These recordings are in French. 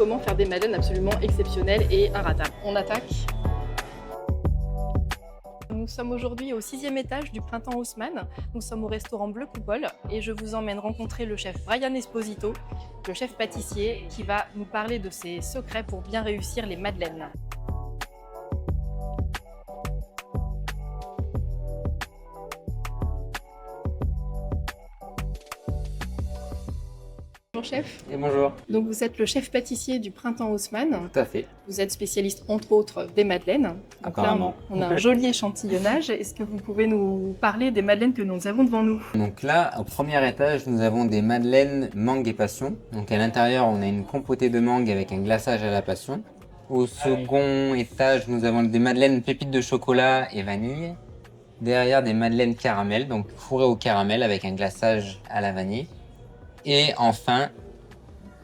comment faire des madeleines absolument exceptionnelles et inratables. On attaque. Nous sommes aujourd'hui au 6e étage du Printemps Haussmann. Nous sommes au restaurant Bleu Coupole et je vous emmène rencontrer le chef Brian Esposito, le chef pâtissier, qui va nous parler de ses secrets pour bien réussir les madeleines. Bonjour chef. Et bonjour. Donc vous êtes le chef pâtissier du Printemps Haussmann. Tout à fait. Vous êtes spécialiste entre autres des madeleines. Donc Apparemment. là, on a un joli échantillonnage. Est-ce que vous pouvez nous parler des madeleines que nous avons devant nous? Donc là, au premier étage, nous avons des madeleines mangue et passion. Donc à l'intérieur, on a une compotée de mangue avec un glaçage à la passion. Au second étage, nous avons des madeleines pépites de chocolat et vanille. Derrière, des madeleines caramel, donc fourrées au caramel avec un glaçage à la vanille. Et enfin,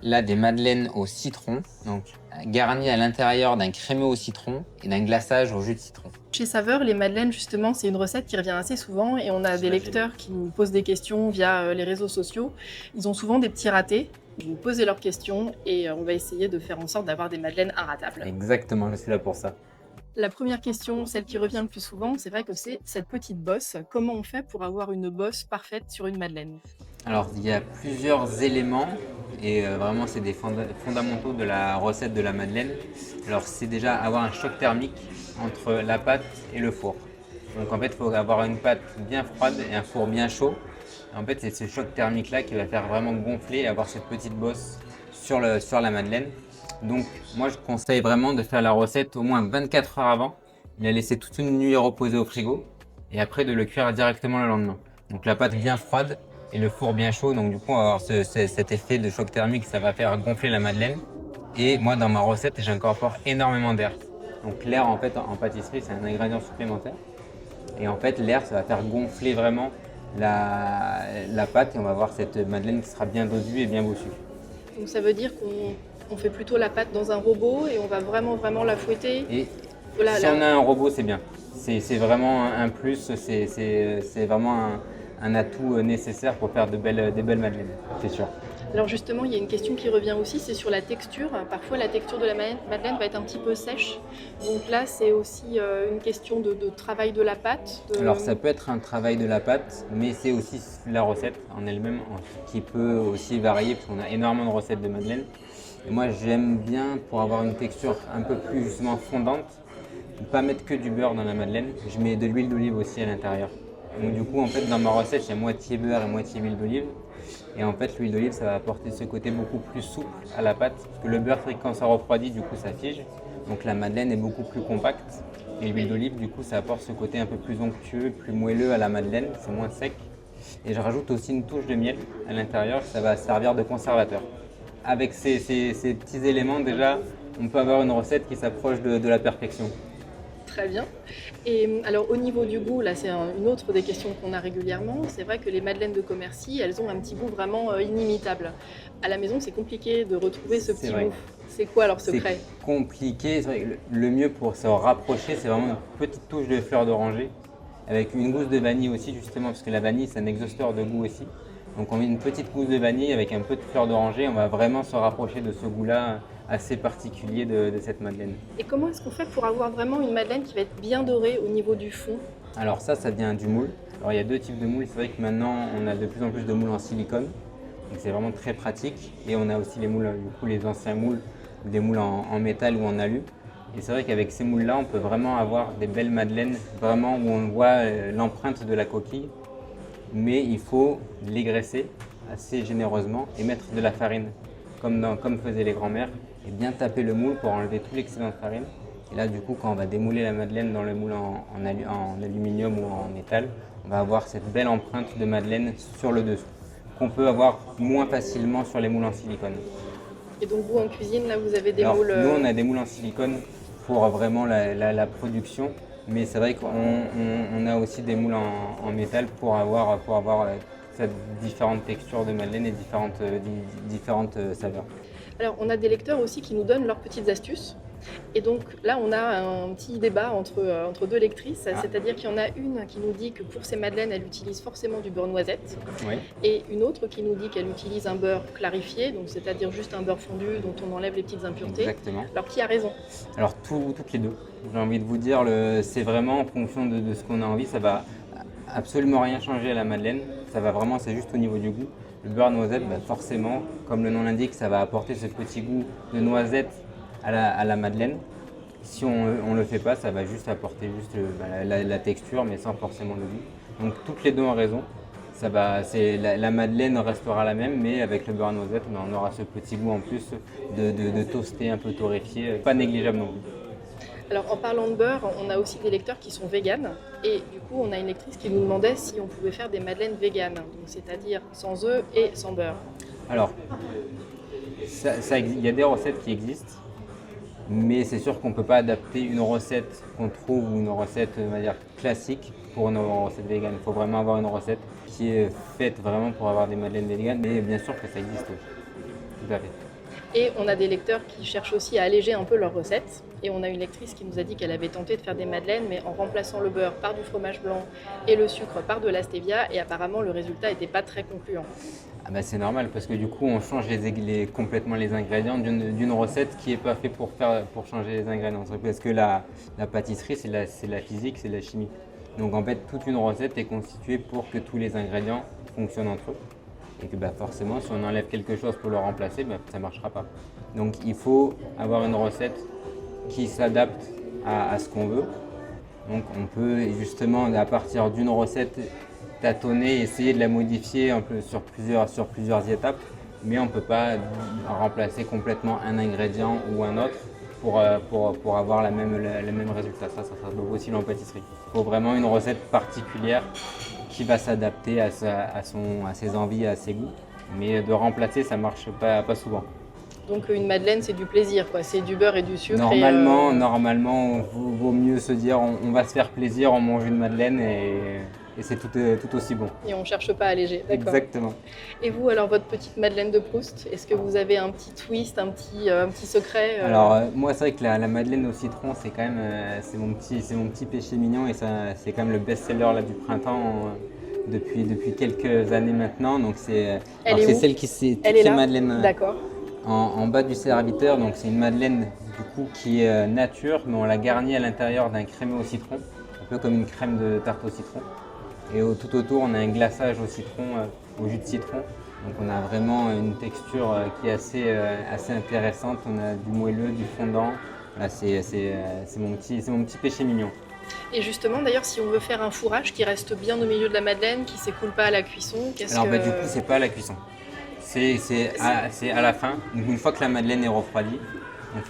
là, des madeleines au citron, donc garnies à l'intérieur d'un crémeux au citron et d'un glaçage au jus de citron. Chez Saveur, les madeleines, justement, c'est une recette qui revient assez souvent et on a des lecteurs qui nous posent des questions via les réseaux sociaux. Ils ont souvent des petits ratés. Vous posez leurs questions et on va essayer de faire en sorte d'avoir des madeleines inratables. Exactement, je suis là pour ça. La première question, celle qui revient le plus souvent, c'est vrai que c'est cette petite bosse. Comment on fait pour avoir une bosse parfaite sur une madeleine? Alors, il y a plusieurs éléments et vraiment, c'est des fondamentaux de la recette de la madeleine. Alors, c'est déjà avoir un choc thermique entre la pâte et le four. Donc, en fait, il faut avoir une pâte bien froide et un four bien chaud. En fait, c'est ce choc thermique-là qui va faire vraiment gonfler et avoir cette petite bosse sur la madeleine. Donc, moi, je conseille vraiment de faire la recette au moins 24 heures avant, de la laisser toute une nuit reposer au frigo et après de le cuire directement le lendemain. Donc, la pâte bien froide et le four bien chaud, donc du coup on va avoir cet effet de choc thermique, ça va faire gonfler la madeleine. Et moi dans ma recette j'incorpore énormément d'air. Donc l'air en fait en pâtisserie c'est un ingrédient supplémentaire. Et en fait l'air ça va faire gonfler vraiment la pâte et on va avoir cette madeleine qui sera bien dosue et bien bossue. Donc ça veut dire qu'on fait plutôt la pâte dans un robot et on va vraiment la fouetter. Et si on a un robot c'est bien. C'est vraiment un plus, c'est vraiment un atout nécessaire pour faire des belles madeleines, c'est sûr. Alors justement, il y a une question qui revient aussi, c'est sur la texture. Parfois, la texture de la madeleine va être un petit peu sèche. Donc là, c'est aussi une question de travail de la pâte. Alors ça peut être un travail de la pâte, mais c'est aussi la recette en elle-même qui peut aussi varier, parce qu'on a énormément de recettes de madeleine. Et moi, j'aime bien, pour avoir une texture un peu plus justement fondante, ne pas mettre que du beurre dans la madeleine. Je mets de l'huile d'olive aussi à l'intérieur. Donc du coup, en fait, dans ma recette, j'ai moitié beurre et moitié huile d'olive. Et en fait, l'huile d'olive, ça va apporter ce côté beaucoup plus souple à la pâte. Parce que le beurre, quand ça refroidit, du coup, ça fige. Donc la madeleine est beaucoup plus compacte. Et l'huile d'olive, du coup, ça apporte ce côté un peu plus onctueux, plus moelleux à la madeleine. C'est moins sec. Et je rajoute aussi une touche de miel à l'intérieur. Ça va servir de conservateur. Avec ces petits éléments, déjà, on peut avoir une recette qui s'approche de la perfection. Très bien. Et alors au niveau du goût, là c'est une autre des questions qu'on a régulièrement. C'est vrai que les madeleines de commercy, elles ont un petit goût vraiment inimitable. À la maison, c'est compliqué de retrouver ce petit goût. C'est quoi leur secret? C'est compliqué. C'est vrai que le mieux pour se rapprocher, c'est vraiment une petite touche de fleur d'oranger avec une gousse de vanille aussi, justement, parce que la vanille, c'est un exhausteur de goût aussi. Donc on met une petite gousse de vanille avec un peu de fleur d'oranger. On va vraiment se rapprocher de ce goût-là assez particulier de cette madeleine. Et comment est-ce qu'on fait pour avoir vraiment une madeleine qui va être bien dorée au niveau du fond? Alors ça vient du moule. Alors il y a deux types de moules. C'est vrai que maintenant on a de plus en plus de moules en silicone. Donc c'est vraiment très pratique. Et on a aussi les moules, du coup les anciens moules, des moules en métal ou en alu. Et c'est vrai qu'avec ces moules-là, on peut vraiment avoir des belles madeleines, vraiment où on voit l'empreinte de la coquille. Mais il faut les graisser assez généreusement et mettre de la farine, comme faisaient les grands-mères, et bien taper le moule pour enlever tout l'excédent de farine. Et là, du coup, quand on va démouler la madeleine dans le moule en aluminium ou en métal, on va avoir cette belle empreinte de madeleine sur le dessous, qu'on peut avoir moins facilement sur les moules en silicone. Et donc vous, en cuisine, là, vous avez des Alors, moules... Nous, on a des moules en silicone pour vraiment la production, mais c'est vrai qu'on a aussi des moules en métal pour avoir cette différente texture de madeleine et différentes saveurs. Alors, on a des lecteurs aussi qui nous donnent leurs petites astuces. Et donc là, on a un petit débat entre deux lectrices, Ah. c'est-à-dire qu'il y en a une qui nous dit que pour ses madeleines, elle utilise forcément du beurre noisette, Oui, et une autre qui nous dit qu'elle utilise un beurre clarifié, donc c'est-à-dire juste un beurre fondu dont on enlève les petites impuretés. exactement. Alors qui a raison? Alors toutes les deux. J'ai envie de vous dire, c'est vraiment en fonction de ce qu'on a envie. Ça va absolument rien changer à la madeleine. Ça va vraiment, c'est juste au niveau du goût. Le beurre noisette, forcément, comme le nom l'indique, ça va apporter ce petit goût de noisette à la madeleine. Si on ne le fait pas, ça va juste apporter juste la texture, mais sans forcément le goût. Donc toutes les deux ont raison. La madeleine restera la même, mais avec le beurre noisette, on aura ce petit goût en plus de toasté, un peu torréfié, pas négligeable non plus. Alors en parlant de beurre, on a aussi des lecteurs qui sont véganes, et du coup on a une lectrice qui nous demandait si on pouvait faire des madeleines véganes, donc c'est-à-dire sans œufs et sans beurre. Alors, il y a des recettes qui existent, mais c'est sûr qu'on ne peut pas adapter une recette qu'on trouve ou une recette, on va dire, classique pour une recette végane. Il faut vraiment avoir une recette qui est faite vraiment pour avoir des madeleines véganes, mais bien sûr que ça existe, oui. Tout à fait. Et on a des lecteurs qui cherchent aussi à alléger un peu leurs recettes. Et on a une lectrice qui nous a dit qu'elle avait tenté de faire des madeleines, mais en remplaçant le beurre par du fromage blanc et le sucre par de la stevia. Et apparemment, le résultat n'était pas très concluant. Ah c'est normal parce que du coup, on change complètement les ingrédients d'une recette qui n'est pas faite pour changer les ingrédients. Parce que la pâtisserie, c'est la physique, c'est la chimie. Donc en fait, toute une recette est constituée pour que tous les ingrédients fonctionnent entre eux. Et que forcément, si on enlève quelque chose pour le remplacer, ça ne marchera pas. Donc il faut avoir une recette qui s'adapte à ce qu'on veut. Donc on peut justement, à partir d'une recette, tâtonner, essayer de la modifier un peu sur plusieurs étapes, mais on ne peut pas remplacer complètement un ingrédient ou un autre pour avoir le même résultat. Ça sera pas possible en pâtisserie. Il faut vraiment une recette particulière qui va s'adapter à ses envies, à ses goûts. Mais de remplacer, ça ne marche pas souvent. Donc une madeleine, c'est du plaisir, quoi. C'est du beurre et du sucre. Normalement, vaut mieux se dire on va se faire plaisir, on mange une madeleine et c'est tout aussi bon. Et on ne cherche pas à alléger, d'accord. Exactement. Et vous, alors, votre petite madeleine de Proust, est-ce que vous avez un petit twist, un petit secret Alors, moi, c'est vrai que la madeleine au citron, c'est quand même c'est mon petit péché mignon et c'est quand même le best-seller là, du printemps depuis quelques années maintenant. Donc, c'est celle qui c'est Elle est là madeleine D'accord. en bas du serviteur. Donc, c'est une madeleine du coup qui est nature, mais on l'a garnie à l'intérieur d'un crémeux au citron, un peu comme une crème de tarte au citron. Et tout autour, on a un glaçage au citron, au jus de citron. Donc on a vraiment une texture qui est assez intéressante. On a du moelleux, du fondant. Là, c'est mon petit péché mignon. Et justement, d'ailleurs, si on veut faire un fourrage qui reste bien au milieu de la madeleine, qui ne s'écoule pas à la cuisson, Alors du coup, c'est pas à la cuisson. C'est à la fin. Donc, une fois que la madeleine est refroidie, on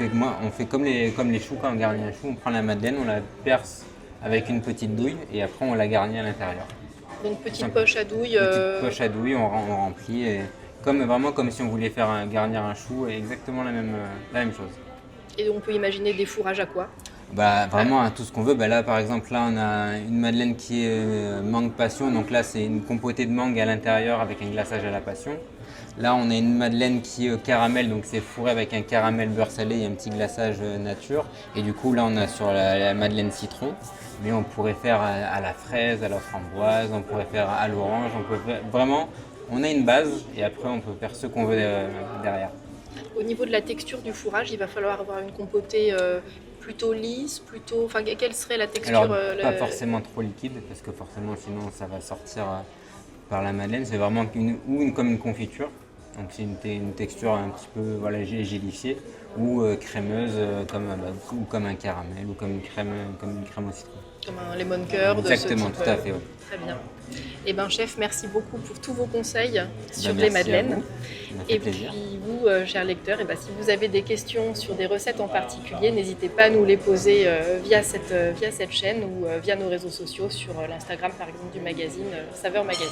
fait comme les choux quand on garnit un chou. On prend la madeleine, on la perce avec une petite douille et après on la garnit à l'intérieur. Donc petite poche à douille. Petite poche à douille, on remplit et vraiment comme si on voulait faire garnir un chou, exactement la même chose. Et on peut imaginer des fourrages à quoi? Vraiment à tout ce qu'on veut. Là par exemple, là on a une madeleine qui est mangue passion, donc là c'est une compotée de mangue à l'intérieur avec un glaçage à la passion. Là on a une madeleine qui est caramel, donc c'est fourré avec un caramel beurre salé et un petit glaçage nature. Et du coup là on a sur la madeleine citron, mais on pourrait faire à la fraise, à la framboise, on pourrait faire à l'orange, vraiment on a une base et après on peut faire ce qu'on veut derrière. Au niveau de la texture du fourrage, il va falloir avoir une compotée plutôt lisse, enfin quelle serait la texture? Alors pas forcément trop liquide parce que forcément sinon ça va sortir par la madeleine, c'est vraiment comme une confiture. Donc c'est une texture un petit peu gélifiée ou crémeuse comme un caramel ou comme une crème au citron. Comme un lemon curd. Exactement, tout à fait. Oui. Très bien. Eh bien chef, merci beaucoup pour tous vos conseils sur les merci madeleines. Et plaisir. puis vous, chers lecteurs, si vous avez des questions sur des recettes en particulier, n'hésitez pas à nous les poser via cette chaîne ou via nos réseaux sociaux sur l'Instagram par exemple du magazine Saveur Magazine.